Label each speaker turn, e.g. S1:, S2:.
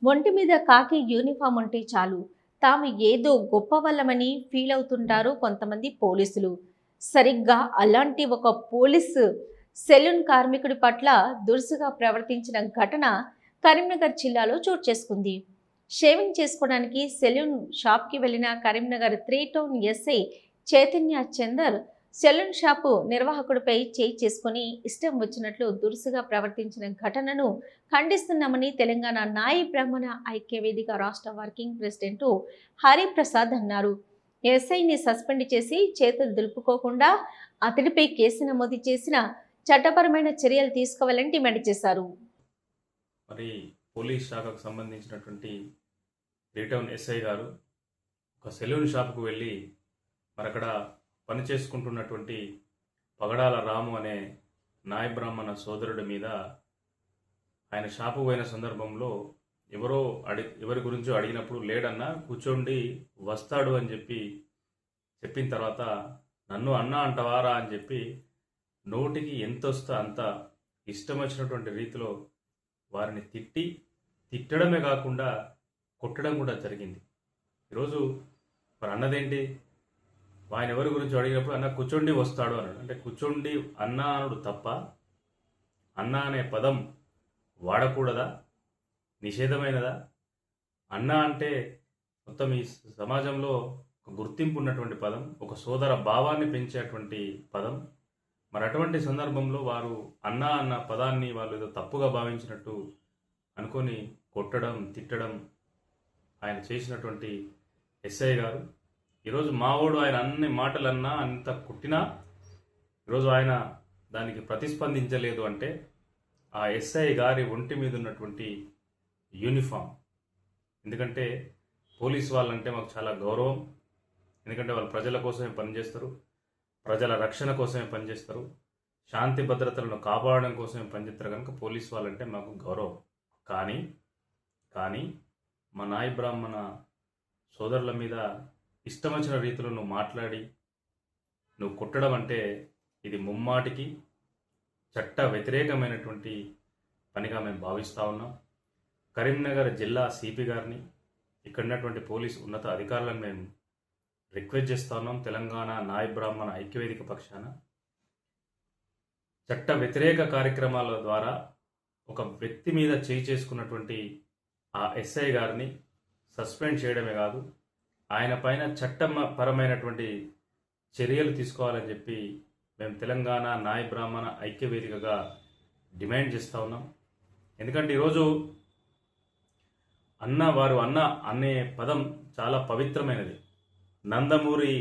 S1: ఒంటి మీద కాకి యూనిఫామ్ ఉంటే చాలు తాము ఏదో గొప్ప వాళ్ళమని ఫీల్ అవుతుంటారు కొంతమంది పోలీసులు. సరిగ్గా అలాంటి ఒక పోలీసు సెలూన్ కార్మికుడి పట్ల దురుసుగా ప్రవర్తించిన ఘటన కరీంనగర్ జిల్లాలో చోటు చేసుకుంది. షేవింగ్ చేసుకోవడానికి సెలూన్ షాప్కి వెళ్లిన Karimnagar 3 town SI Chaitanya Chandar salon shop నిర్వాహకుడిపై చేయి చేసుకుని ఇష్టం వచ్చినట్లు దురుసుగా ప్రవర్తించిన ఘటనను ఖండిస్తున్నామని తెలంగాణ నాయి బ్రాహ్మణ ఐక్య వేదిక రాష్ట్ర వర్కింగ్ ప్రెసిడెంట్ హరిప్రసాద్ అన్నారు. ఎస్ఐని సస్పెండ్ చేసి చేతులు దులుపుకోకుండా అతడిపై కేసు నమోదు చేసిన చట్టపరమైన చర్యలు తీసుకోవాలని డిమాండ్ చేశారు.
S2: మరి పోలీస్ శాఖకు సంబంధించినటువంటి రీటౌన్ ఎస్ఐ గారు ఒక సెలూన్ షాప్కు వెళ్ళి మరి అక్కడ పని చేసుకుంటున్నటువంటి పగడాల రాము అనే నాయ బ్రాహ్మణ సోదరుడి మీద ఆయన షాపు పోయిన సందర్భంలో ఎవరి గురించో అడిగినప్పుడు లేడన్నా కూర్చోండి వస్తాడు అని చెప్పిన తర్వాత నన్ను అన్నా అంటవారా అని చెప్పి నోటికి ఎంత వస్తా అంత ఇష్టం వచ్చినటువంటి రీతిలో వారిని తిట్టడమే కాకుండా కొట్టడం కూడా జరిగింది. ఈరోజు మరి అన్నదేంటి, ఆయన ఎవరి గురించి అడిగినప్పుడు అన్న కూర్చోండి వస్తాడు అన్నాడు. అంటే కూర్చోండి అన్న అనుడు తప్ప అన్న అనే పదం వాడకూడదా? నిషేధమైనదా? అన్న అంటే మొత్తం ఈ సమాజంలో ఒక గుర్తింపు ఉన్నటువంటి పదం, ఒక సోదర భావాన్ని పెంచేటువంటి పదం. మరి అటువంటి సందర్భంలో వారు అన్న అన్న పదాన్ని వాళ్ళు ఏదో తప్పుగా భావించినట్టు అనుకొని కొట్టడం తిట్టడం ఆయన చేసినటువంటి ఎస్ఐ గారు. ఈరోజు మావోడు ఆయన అన్ని మాటలన్నా అంత కుట్టినా ఈరోజు ఆయన దానికి ప్రతిస్పందించలేదు అంటే ఆ ఎస్ఐ గారి ఒంటి మీద ఉన్నటువంటి యూనిఫామ్. ఎందుకంటే పోలీస్ వాళ్ళంటే మాకు చాలా గౌరవం. ఎందుకంటే వాళ్ళు ప్రజల కోసమే పనిచేస్తారు, ప్రజల రక్షణ కోసమే పనిచేస్తారు, శాంతి భద్రతలను కాపాడడం కోసమే పనిచేస్తారు. కనుక పోలీస్ వాళ్ళంటే మాకు గౌరవం. కానీ మా నాయ బ్రాహ్మణ సోదరుల మీద ఇష్టం వచ్చిన రీతిలో నువ్వు మాట్లాడి నువ్వు కొట్టడం అంటే ఇది ముమ్మాటికి చట్ట వ్యతిరేకమైనటువంటి పనిగా మేము భావిస్తూ ఉన్నాం. కరీంనగర్ జిల్లా సిపి గారిని, ఇక్కడ ఉన్నటువంటి పోలీసు ఉన్నత అధికారులను మేము రిక్వెస్ట్ చేస్తూ ఉన్నాం. తెలంగాణ నాయ బ్రాహ్మణ ఐక్యవేదిక పక్షాన చట్ట వ్యతిరేక కార్యక్రమాల ద్వారా ఒక వ్యక్తి మీద చేయి చేసుకున్నటువంటి ఆ ఎస్ఐ గారిని సస్పెండ్ చేయడమే కాదు, ఆయన పైన చట్టపరమైనటువంటి చర్యలు తీసుకోవాలని చెప్పి మేము తెలంగాణ నాయ బ్రాహ్మణ ఐక్యవేదికగా డిమాండ్ చేస్తూ ఉన్నాం. ఎందుకంటే ఈరోజు వారు అన్న అనే పదం చాలా పవిత్రమైనది. నందమూరి